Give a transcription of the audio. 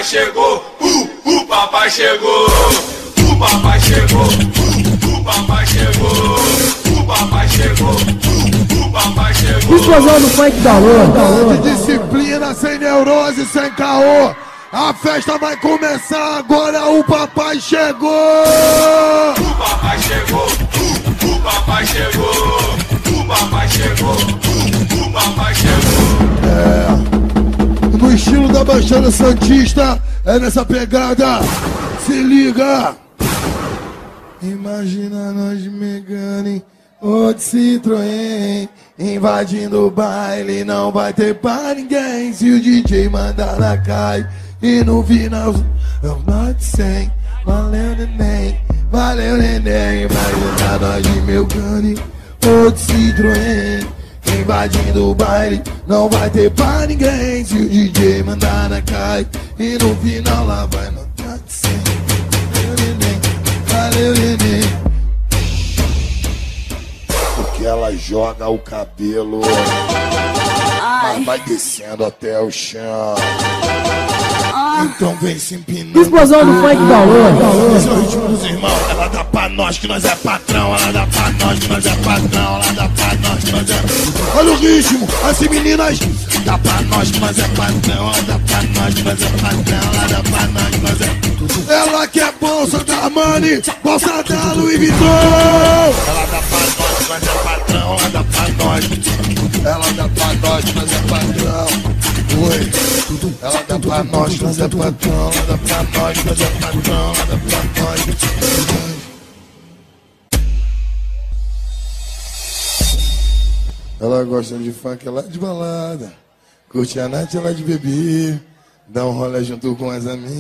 papai chegou, o papai chegou, o papai chegou, o papai chegou, o papai chegou, o papai chegou. Explosão do funk da lua. De disciplina, sem neurose, sem caô. A festa vai começar agora, o papai chegou! O papai chegou, o papai chegou, o papai chegou, o papai chegou. No estilo da Baixada Santista, é nessa pegada, se liga! Imagina nós Megane ou de Citroën, invadindo o baile, não vai ter pra ninguém. Se o DJ mandar na cai, e no final eu note 100. Valeu neném, valeu neném. Imagina nós de Megane ou de Citroën, invadindo o baile, não vai ter pra ninguém. Se o DJ mandar na cai, e no final lá vai no note 100. Valeu neném, valeu neném. Porque ela joga o cabelo, mas vai descendo até o chão. Então vem se empinando. Explosão do funk da lua. Esse é o ritmo dos irmãos. Ela dá pra nós que nós é patrão. Ela dá pra nós que nós é patrão. Ela dá pra nós que nós é... Olha o ritmo, assim meninas. Dá pra nós que nós é patrão. Ela dá pra nós que nós é patrão. Ela dá pra nós que nós é... Ela quer bolsa da Armani, bolsa da Louis Vuitton. Ela dá pra nós que nós é patrão. Ela dá pra nós. Ela dá pra nós que nós é patrão. Oi. Ela dá pra nós que nós é patrão. Ela dá pra nós que nós é patrão. Ela dá pra nós. Ela gosta de funk, ela é de balada. Curte a night, ela é de beber. Dá um rolê junto com as amigas.